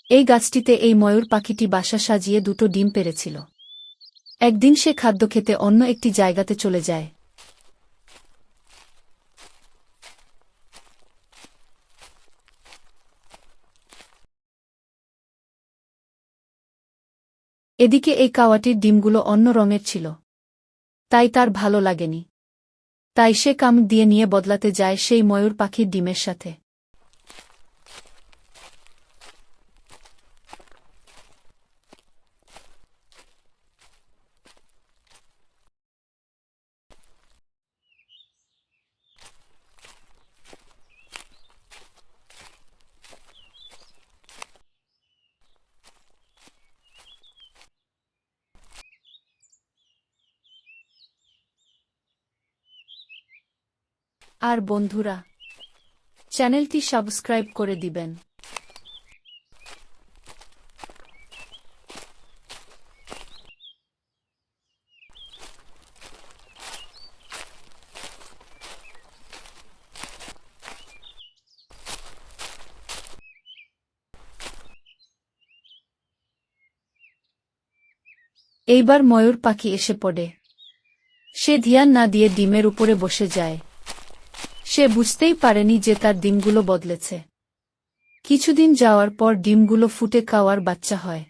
এই গাছটিতে এই ময়ূর পাখিটি বাসা সাজিয়ে দুটো ডিম পেড়েছিল। একদিন সে খাদ্য খেতে অন্য একটি জায়গাতে চলে যায়। এদিকে এই কাওয়াটির ডিমগুলো অন্য রঙের ছিল, তাই তার ভালো লাগেনি। তাই সে কাম দিয়ে নিয়ে বদলাতে যায় সেই ময়ূর পাখির ডিমের সাথে। আর বন্ধুরা, চ্যানেলটি সাবস্ক্রাইব করে দিবেন। এইবার ময়ূর পাখি এসে পড়ে। সে ধ্যান না দিয়ে ডিমের উপরে বসে যায়। সে বুঝতেই পারেনি যে তার ডিমগুলো বদলেছে। কিছুদিন যাওয়ার পর ডিমগুলো ফুটে কাওয়ার বাচ্চা হয়।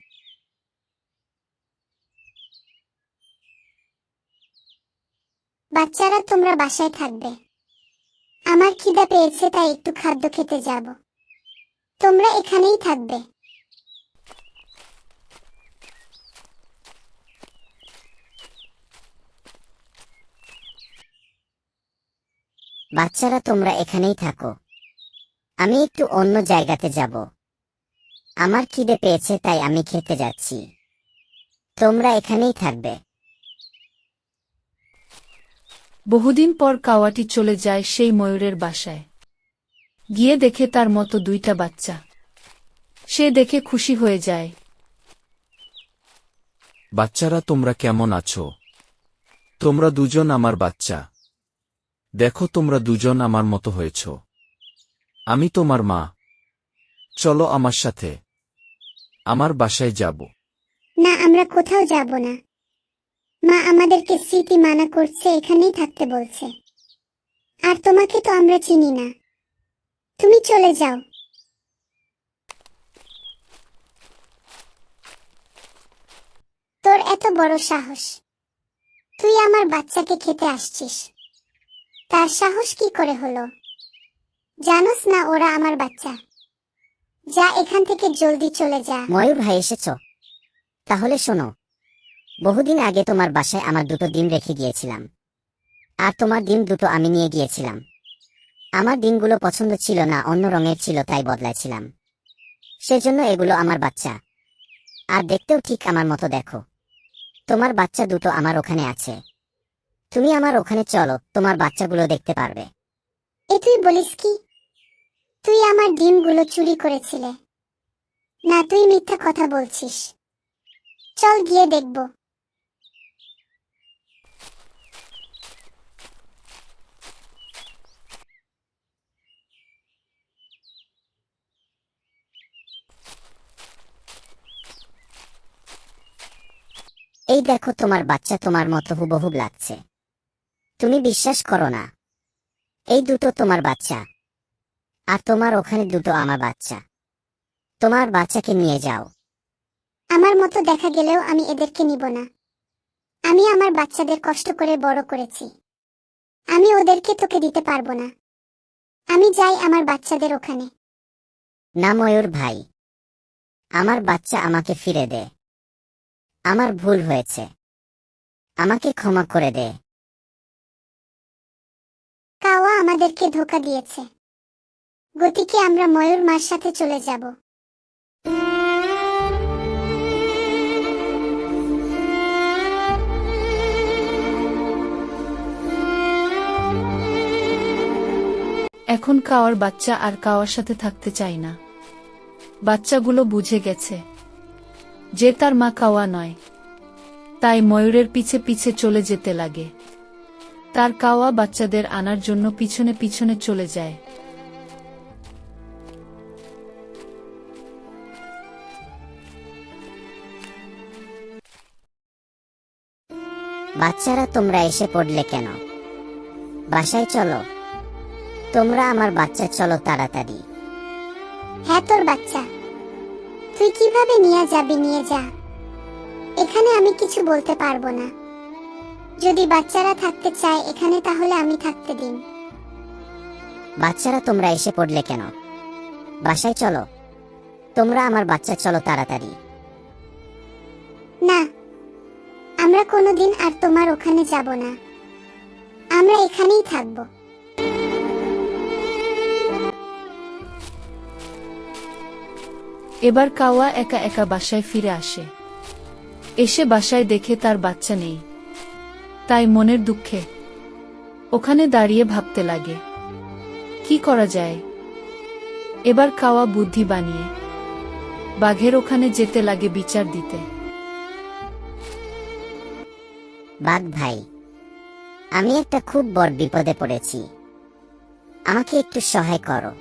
বাচ্চারা, তোমরা বাসায় থাকবে। আমার খিদা পেয়েছে, তাই একটু খাদ্য খেতে যাব। তোমরা এখানেই থাকবে। বাচ্চারা, তোমরা এখানেই থাকো। আমি একটু অন্য জায়গাতে যাব। আমার খিদে পেয়েছে, তাই আমি খেতে যাচ্ছি। তোমরা এখানেই থাকবে। বহুদিন পর কাওয়াটি চলে যায় সেই ময়ূরের বাসায়। গিয়ে দেখে তার মতো দুইটা বাচ্চা। সে দেখে খুশি হয়ে যায়। বাচ্চারা, তোমরা কেমন আছো? তোমরা দুজন আমার বাচ্চা। দেখো, তোমরা দুজন আমার মতো হয়েছ। আমি তোমার মা। চলো আমার সাথে। আমার বাসায় যাব। না, আমরা কোথাও যাব না। মা আমাদেরকে স্মৃতি মানা করছে, এখানেই থাকতে বলছে। আর তোমাকে তো আমরা চিনি না। তুমি চলে যাও। তোর এত বড় সাহস! তুই আমার বাচ্চাকে খেতে আসছিস। তার সাহস কি করে হলো? জানোস না ওরা আমার বাচ্চা? যা, এখান থেকে জলদি চলে যা। ময়ূর ভাই, এসেছ? তাহলে শোনো, বহুদিন আগে তোমার বাসায় আমার দুটো ডিম রেখে গিয়েছিলাম। আর তোমার ডিম দুটো আমি নিয়ে গিয়েছিলাম। আমার ডিমগুলো পছন্দ ছিল না, অন্য রঙের ছিল, তাই বদলাইছিলাম। সেজন্য এগুলো আমার বাচ্চা। আর দেখতেও ঠিক আমার মতো। দেখো, তোমার বাচ্চা দুটো আমার ওখানে আছে। তুমি আমার ওখানে চলো, তোমার বাচ্চাগুলো দেখতে পারবে। এ তুই বলিস কি? তুই আমার ডিমগুলো চুরি করেছিলে? না, তুই মিথ্যা কথা বলছিস। চল গিয়ে দেখব। এই দেখো, তোমার বাচ্চা তোমার মতো হুবহু লাগছে। তুমি বিশ্বাস করো না? এই দুটো তোমার বাচ্চা। আর তোমার ওখানে দুটো আমার বাচ্চা। তোমার বাচ্চাকে নিয়ে যাও। আমার মতো দেখা গেলেও আমি এদেরকে নিব না। আমি আমার বাচ্চাদের কষ্ট করে বড় করেছি। আমি ওদেরকে তোকে দিতে পারবো না। আমি যাই আমার বাচ্চাদের ওখানে। না ময়ূর ভাই, আমার বাচ্চা আমাকে ফিরে দে। আমার ভুল হয়েছে, আমাকে ক্ষমা করে দে। কাওয়া আমাদেরকে ধোঁকা দিয়েছে। গতিকে আমরা ময়ূর মার সাথে চলে যাব। এখন কাওয়ার বাচ্চা আর কাওয়ার সাথে থাকতে চায় না। বাচ্চাগুলো বুঝে গেছে যে তার মা কাওয়া নয়। তাই ময়ূরের পিছে পিছে চলে যেতে লাগে। তার কাওয়া বাচ্চাদের আনার জন্য পিছনে পিছনে চলে যায়। বাচ্চারা তোমরা এসে পড়লে কেন? বাসায় চলো। তোমরা আমার বাচ্চা, চলো তাড়াতাড়ি। হ্যাঁ, তোর বাচ্চা তুই কিভাবে নিয়ে যাবি? নিয়ে যা, এখানে আমি কিছু বলতে পারবো না। যদি বাচ্চারা থাকতে চায় এখানে তাহলে আমি থাকতে দিন। বাচ্চারা তোমরা এসে পড়লে কেন? বাসায় চলো। তোমরা আমার বাচ্চা, চলো তাড়াতাড়ি। না, আমরা কোনোদিন আর তোমার ওখানে যাব না, আমরা এখানেই থাকবো। এবার কাওয়া একা একা বাসায় ফিরে আসে। এসে বাসায় দেখে তার বাচ্চা নেই। তাই মনের দুঃখে ওখানে দাঁড়িয়ে ভাবতে লাগে, কি করা যায়। এবার কাওয়া বুদ্ধি বানিয়ে বাঘের ওখানে যেতে লাগে বিচার দিতে। বাঘ ভাই, আমি একটা খুব বড় বিপদে পড়েছি, আমাকে একটু সহায় করো।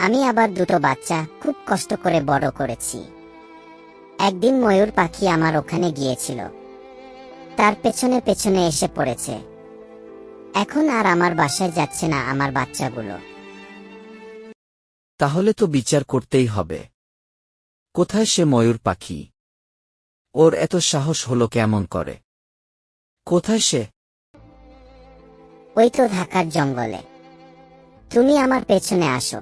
আমি আবার দুটো বাচ্চা খুব কষ্ট করে বড় করেছি। একদিন ময়ূর পাখি আমার ওখানে গিয়েছিল, তার পেছনে পেছনে এসে পড়েছে। এখন আর আমার বাসায় যাচ্ছে না আমার বাচ্চাগুলো। তাহলে তো বিচার করতেই হবে। কোথায় সে ময়ূর পাখি? ওর এত সাহস হলো কেমন করে? কোথায় সে? ওই তো ঢাকার জঙ্গলে। তুমি আমার পেছনে আসো।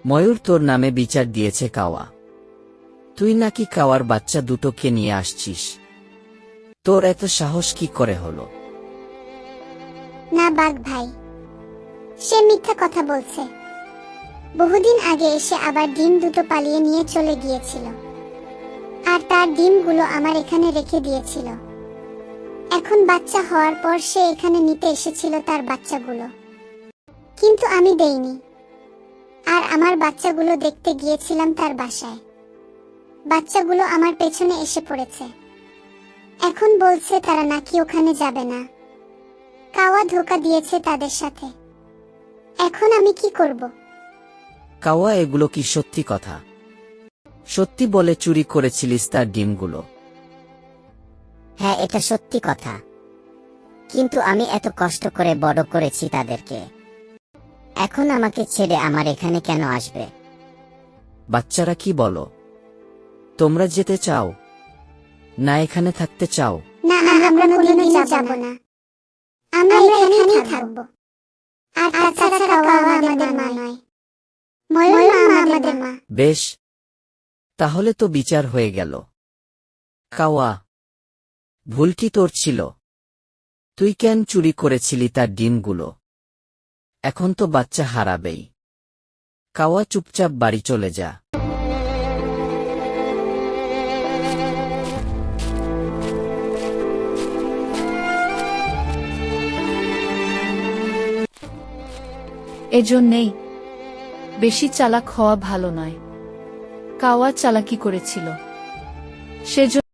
ময়ূর তোর নামে বিচার দিয়েছে কাওয়া। তুই নাকি কাওয়ার বাচ্চা দুটোকে নিয়ে আসছিস। তোর এত সাহস কি করে হলো? না বাঘ ভাই, সে মিথ্যা কথা বলছে। বহুদিন আগে এসে আবার ডিম দুটো পালিয়ে নিয়ে চলে গিয়েছিল, আর তার ডিমগুলো আমার এখানে রেখে দিয়েছিল। এখন বাচ্চা হওয়ার পর সে এখানে নিতে এসেছিল তার বাচ্চাগুলো, কিন্তু আমি দেইনি। আর আমার বাচ্চাগুলো দেখতে গিয়েছিলাম তার বাসায়, বাচ্চাগুলো আমার পেছনে এসে পড়েছে। এখন বলছে তারা নাকি ওখানে যাবে না। কাওয়া ধোঁকা দিয়েছে তাদের সাথে। এখন আমি কি করব? কাওয়া, এগুলো কি সত্যি কথা? সত্যি বলে চুরি করেছিলিস তার ডিমগুলো? হ্যাঁ, এটা সত্যি কথা, কিন্তু আমি এত কষ্ট করে বড় করেছি তাদেরকে। এখন আমাকে ছেড়ে আমার এখানে কেন আসবে? বাচ্চারা কি বলো? তোমরা যেতে চাও না এখানে থাকতে চাও? না, আমরা কোনোদিনও যাব না, আমরা এখানেই থাকবো। আর তাছাড়া কাওয়া আমাদের মা নয়, ময়ূর মা আমাদের মা। বেশ, তাহলে তো বিচার হয়ে গেল। কাওয়া, ভুলটি তোর ছিল। তুই কেন চুরি করেছিলি তার ডিমগুলো? এখন তো বাচ্চা হারাবেই। কাওয়া, চুপচাপ বাড়ি চলে যা। এজন্যেই বেশি চালাক হওয়া ভালো নয়। কাওয়া চালাকি করেছিল, সেজন্য